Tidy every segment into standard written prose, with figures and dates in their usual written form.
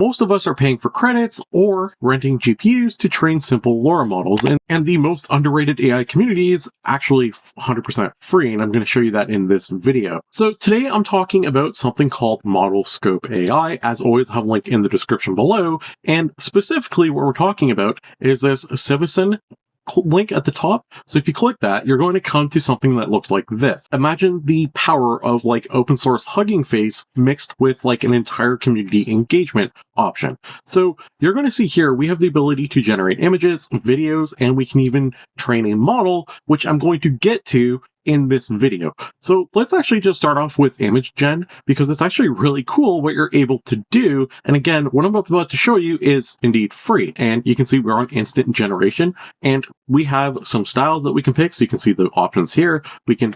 Most of us are paying for credits or renting GPUs to train simple LoRA models, and the most underrated AI community is actually 100% free, and I'm going to show you that in this video. So today I'm talking about something called ModelScope AI. As always, I'll have a link in the description below, and specifically what we're talking about is this Civision link at the top. So if you click that, you're going to come to something that looks like this. Imagine the power of like open source Hugging Face mixed with like an entire community engagement option. So you're going to see here, we have the ability to generate images, videos, and we can even train a model, which I'm going to get to in this video. So let's actually just start off with image gen, because it's actually really cool what you're able to do. And again, what I'm about to show you is indeed free. And you can see we're on instant generation, and we have some styles that we can pick. So you can see the options here. We can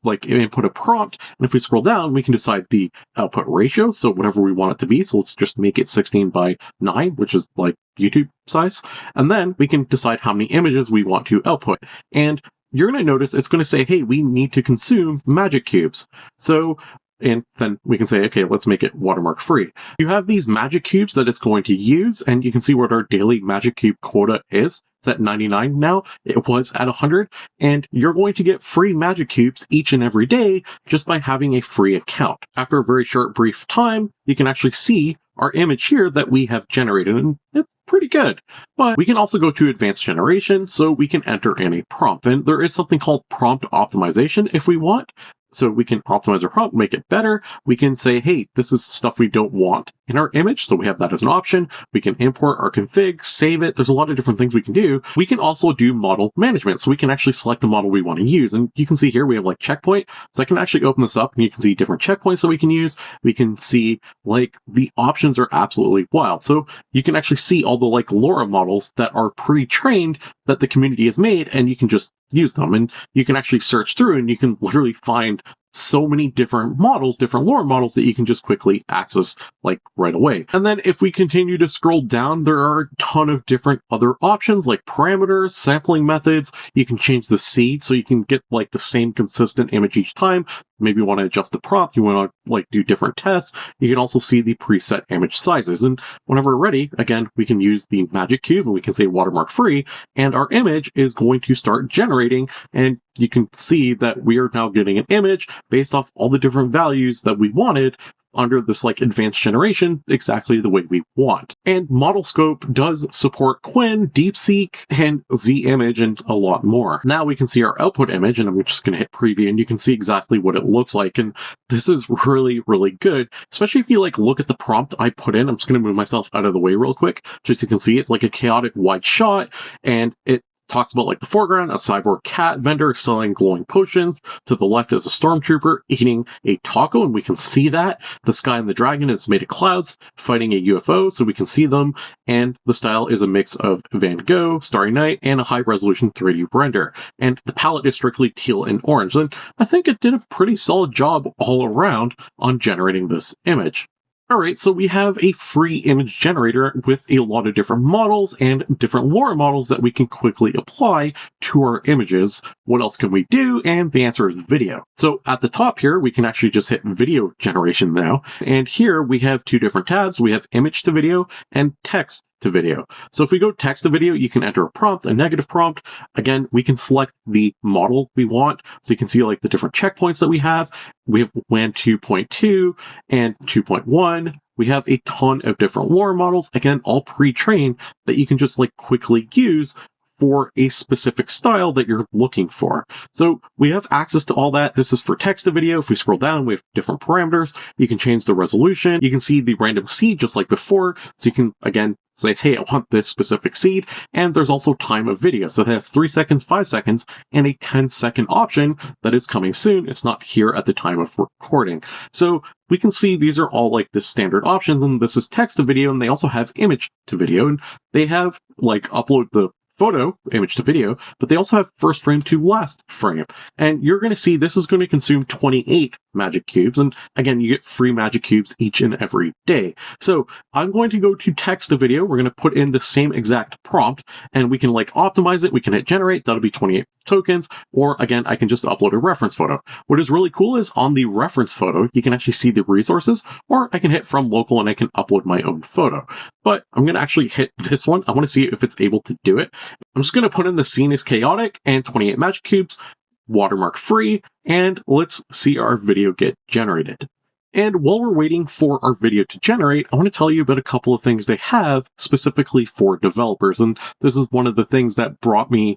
like input a prompt, and if we scroll down, we can decide the output ratio, so whatever we want it to be. So let's just make it 16:9, which is like YouTube size. And then we can decide how many images we want to output. And you're going to notice it's going to say, hey, we need to consume magic cubes. So, and then we can say, okay, let's make it watermark free. You have these magic cubes that it's going to use, and you can see what our daily magic cube quota is. It's at 99 now. It was at 100, and you're going to get free magic cubes each and every day just by having a free account. After a very short, brief time, you can actually see our image here that we have generated, and it's pretty good. But we can also go to advanced generation, so we can enter in a prompt, and there is something called prompt optimization if we want. So we can optimize our prompt, make it better. We can say, hey, this is stuff we don't want in our image. So we have that as an option. We can import our config, save it. There's a lot of different things we can do. We can also do model management. So we can actually select the model we want to use. And you can see here, we have like checkpoint. So I can actually open this up and you can see different checkpoints that we can use. We can see like the options are absolutely wild. So you can actually see all the like LoRA models that are pre-trained that the community has made, and you can just use them. And you can actually search through and you can literally find so many different models, different LoRA models that you can just quickly access like right away. And then if we continue to scroll down, there are a ton of different other options like parameters, sampling methods. You can change the seed so you can get like the same consistent image each time. Maybe you want to adjust the prompt, you want to like do different tests. You can also see the preset image sizes. And whenever we're ready, again, we can use the magic cube and we can say watermark free, and our image is going to start generating. And you can see that we are now getting an image based off all the different values that we wanted under this like advanced generation, exactly the way we want. And ModelScope does support Qwen, DeepSeek, and ZImage, and a lot more. Now we can see our output image, and I'm just going to hit preview, and you can see exactly what it looks like. And this is really, really good, especially if you like look at the prompt I put in. I'm just going to move myself out of the way real quick, just so you can see it's like a chaotic wide shot, and it talks about like the foreground, a cyborg cat vendor selling glowing potions. To the left is a stormtrooper eating a taco, and we can see that. The sky and the dragon is made of clouds fighting a UFO, so we can see them. And the style is a mix of Van Gogh, Starry Night, and a high-resolution 3D render. And the palette is strictly teal and orange. And I think it did a pretty solid job all around on generating this image. Alright, so we have a free image generator with a lot of different models and different LoRA models that we can quickly apply to our images. What else can we do? And the answer is video. So at the top here, we can actually just hit video generation now. And here we have two different tabs. We have image to video and text to video. So if we go text to video, you can enter a prompt, a negative prompt. Again, we can select the model we want. So you can see like the different checkpoints that we have. We have WAN 2.2 and 2.1. We have a ton of different LoRA models, again, all pre-trained that you can just like quickly use for a specific style that you're looking for. So we have access to all that. This is for text to video. If we scroll down, we have different parameters. You can change the resolution. You can see the random seed just like before. So you can, again, say, hey, I want this specific seed. And there's also time of video. So they have 3 seconds, 5 seconds, and a 10-second option that is coming soon. It's not here at the time of recording. So we can see these are all like the standard options. And this is text to video. And they also have image to video. And they have like upload the photo, image to video, but they also have first frame to last frame. And you're going to see this is going to consume 28 magic cubes. And again, you get free magic cubes each and every day. So I'm going to go to text the video. We're going to put in the same exact prompt, and we can like optimize it. We can hit generate. That'll be 28 tokens. Or again, I can just upload a reference photo. What is really cool is on the reference photo, you can actually see the resources, or I can hit from local and I can upload my own photo. But I'm going to actually hit this one. I want to see if it's able to do it. I'm just going to put in the scene is chaotic and 28 magic cubes, watermark free, and let's see our video get generated. And while we're waiting for our video to generate, I want to tell you about a couple of things they have specifically for developers. And this is one of the things that brought my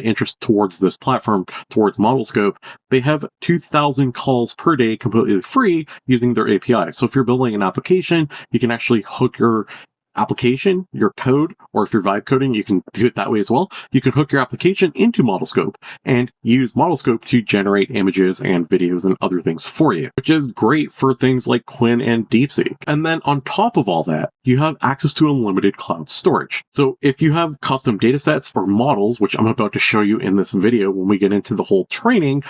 interest towards this platform, towards ModelScope. They have 2,000 calls per day completely free using their API. So if you're building an application, you can actually hook your application, your code, or if you're vibe coding, you can do it that way as well. You can hook your application into ModelScope and use ModelScope to generate images and videos and other things for you, which is great for things like Qwen and DeepSeek. And then on top of all that, you have access to unlimited cloud storage. So if you have custom datasets or models, which I'm about to show you in this video when we get into the whole training,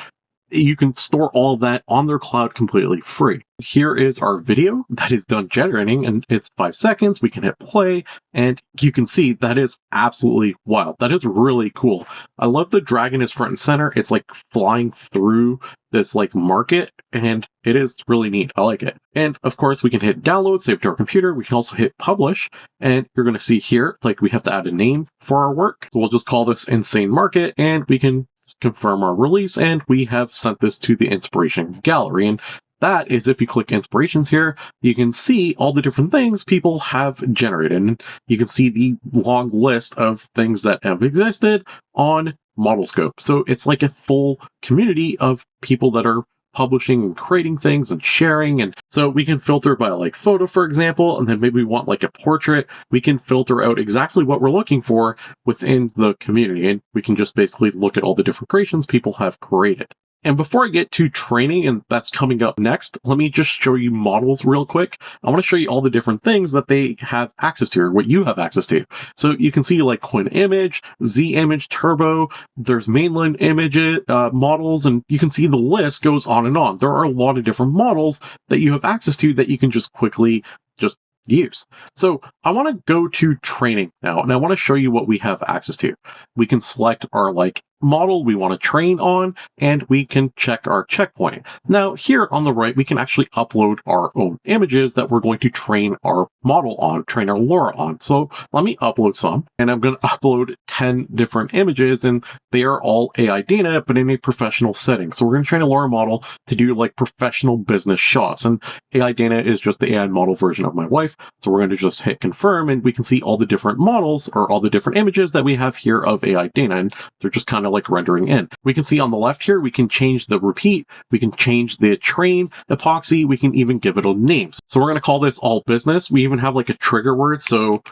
you can store all of that on their cloud completely free. Here is our video that is done generating, and it's 5 seconds. We can hit play, and you can see that is absolutely wild. That is really cool. I love the dragon is front and center. It's like flying through this like market, and it is really neat. I like it. And of course, we can hit download, save to our computer. We can also hit publish, and you're going to see here, like we have to add a name for our work. So we'll just call this Insane Market, and we can confirm our release, and we have sent this to the inspiration gallery. And that is, if you click inspirations here, you can see all the different things people have generated. And you can see the long list of things that have existed on ModelScope. So it's like a full community of people that are publishing and creating things and sharing. And so we can filter by like photo, for example, and then maybe we want like a portrait. We can filter out exactly what we're looking for within the community. And we can just basically look at all the different creations people have created. And before I get to training, and that's coming up next, let me just show you models real quick. I want to show you all the different things that they have access to, or what you have access to. So you can see like Qwen image, ZImage turbo, there's mainland image models, and you can see the list goes on and on. There are a lot of different models that you have access to that you can just quickly just use. So I want to go to training now, and I want to show you what we have access to. We can select our like model we want to train on, and we can check our checkpoint. Now here on the right, we can actually upload our own images that we're going to train our model on, train our LoRA on. So let me upload some, and I'm going to upload 10 different images, and they are all AI data, but in a professional setting. So we're going to train a LoRA model to do like professional business shots, and AI data is just the AI model version of my wife. So we're going to just hit confirm, and we can see all the different models or all the different images that we have here of AI data, and they're just kind of like rendering in. We can see on the left here, we can change the repeat, we can change the train epoxy, we can even give it a name. So we're going to call this all business. We even have like a trigger word, so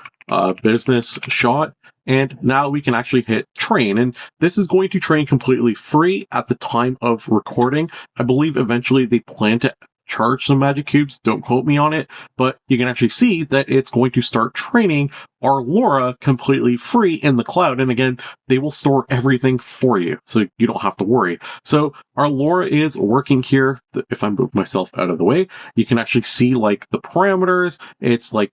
business shot. And now we can actually hit train, and this is going to train completely free at the time of recording. I believe eventually they plan to charge some magic cubes. Don't quote me on it, but you can actually see that it's going to start training our LoRA completely free in the cloud. And again, they will store everything for you, so you don't have to worry. So our LoRA is working here. If I move myself out of the way, you can actually see like the parameters. It's like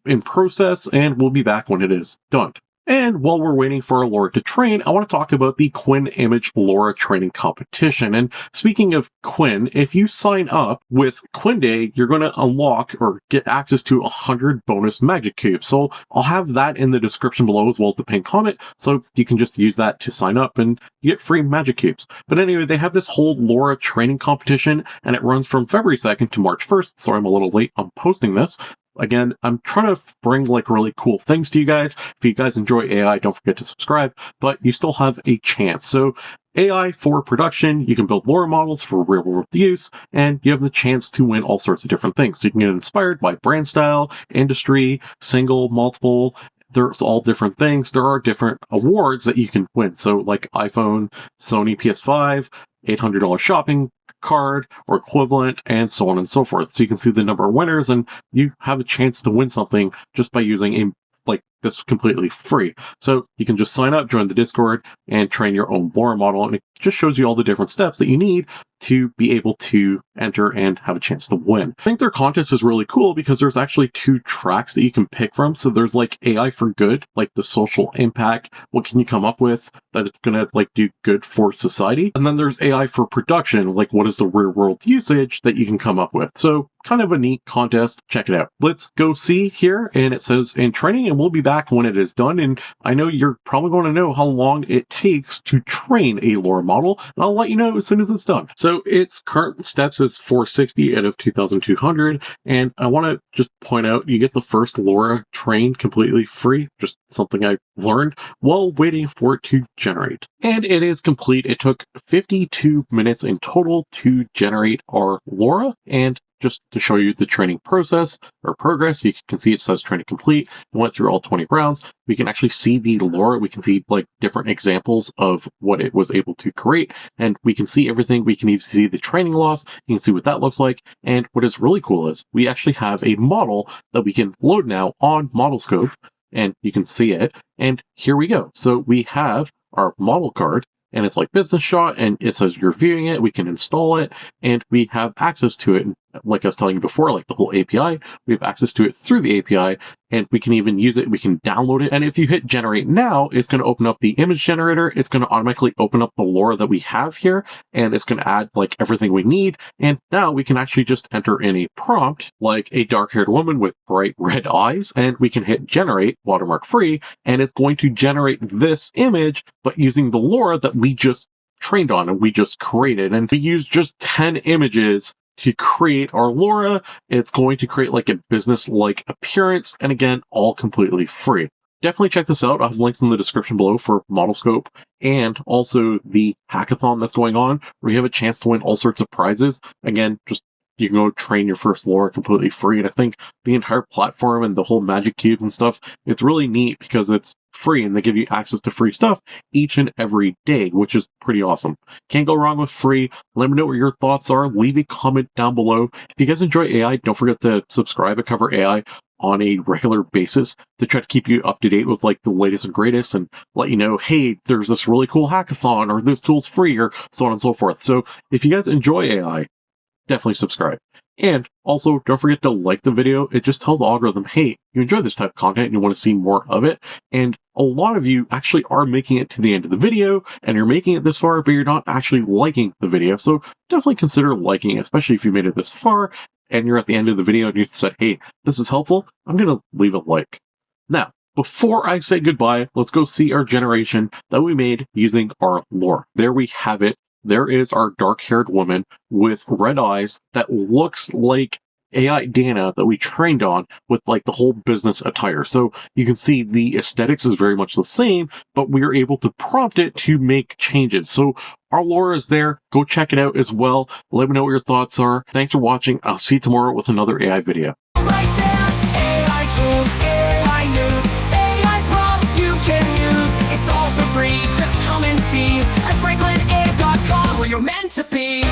in process, and we'll be back when it is done. And while we're waiting for our LoRA to train, I want to talk about the Qwen image LoRA training competition. And speaking of Qwen, if you sign up with Qwen Day, you're going to unlock or get access to 100 bonus magic cubes. So I'll have that in the description below, as well as the pinned comment. So you can just use that to sign up and you get free magic cubes. But anyway, they have this whole LoRA training competition, and it runs from February 2nd to March 1st. Sorry, I'm a little late on posting this. Again, I'm trying to bring like really cool things to you guys. If you guys enjoy AI, don't forget to subscribe, but you still have a chance. So AI for production, you can build LoRA models for real world use, and you have the chance to win all sorts of different things. So you can get inspired by brand style, industry, single, multiple. There's all different things. There are different awards that you can win. So like iPhone, Sony PS5, $800 shopping card or equivalent, and so on and so forth. So you can see the number of winners, and you have a chance to win something just by using a like this completely free. So you can just sign up, join the Discord, and train your own LoRA model, and it just shows you all the different steps that you need to be able to enter and have a chance to win. I think their contest is really cool because there's actually 2 tracks that you can pick from. So there's like AI for good, like the social impact. What can you come up with that it's going to like do good for society? And then there's AI for production, like what is the real world usage that you can come up with. So kind of a neat contest. Check it out. Let's go see here. And it says in training, and we'll be back when it is done. And I know you're probably going to know how long it takes to train a LoRA model, and I'll let you know as soon as it's done. So its current steps is 460 out of 2,200. And I want to just point out, you get the first LoRA trained completely free, just something I learned while waiting for it to generate. And it is complete. It took 52 minutes in total to generate our LoRA. And just to show you the training process or progress, you can see it says training complete. It went through all 20 rounds. We can actually see the LoRA. We can see like different examples of what it was able to create, and we can see everything. We can even see the training loss. You can see what that looks like. And what is really cool is we actually have a model that we can load now on ModelScope, and you can see it. And here we go. So we have our model card, and it's like business shot, and it says you're viewing it. We can install it, and we have access to it. And like I was telling you before, like the whole API, we have access to it through the API, and we can even use it. We can download it. And if you hit generate now, it's going to open up the image generator. It's going to automatically open up the LoRA that we have here, and it's going to add like everything we need. And now we can actually just enter in a prompt, like a dark-haired woman with bright red eyes, and we can hit generate watermark free, and it's going to generate this image, but using the LoRA that we just trained on and we just created. And we used just 10 images to create our LoRA. It's going to create like a business-like appearance, and again, all completely free. Definitely check this out. I'll have links in the description below for ModelScope and also the hackathon that's going on, where you have a chance to win all sorts of prizes. Again, just you can go train your first LoRA completely free. And I think the entire platform and the whole magic cube and stuff, it's really neat because it's free and they give you access to free stuff each and every day, which is pretty awesome. Can't go wrong with free. Let me know what your thoughts are. Leave a comment down below. If you guys enjoy AI, don't forget to subscribe. I cover AI on a regular basis to try to keep you up to date with like the latest and greatest, and let you know, hey, there's this really cool hackathon, or this tool's free, or so on and so forth. So if you guys enjoy AI, definitely subscribe. And also, don't forget to like the video. It just tells the algorithm, hey, you enjoy this type of content and you want to see more of it. And a lot of you actually are making it to the end of the video, and you're making it this far, but you're not actually liking the video. So definitely consider liking it, especially if you made it this far and you're at the end of the video and you said, hey, this is helpful, I'm going to leave a like. Now, before I say goodbye, let's go see our generation that we made using our LoRA. There we have it. There is our dark-haired woman with red eyes that looks like AI Dana that we trained on with like the whole business attire. So you can see the aesthetics is very much the same, but we are able to prompt it to make changes. So our LoRA is there. Go check it out as well. Let me know what your thoughts are. Thanks for watching. I'll see you tomorrow with another AI video. Right there, AI tools, AI news, AI prompts you can use. It's all for free. Just come and see at FranklinAI.com, where you're meant to be.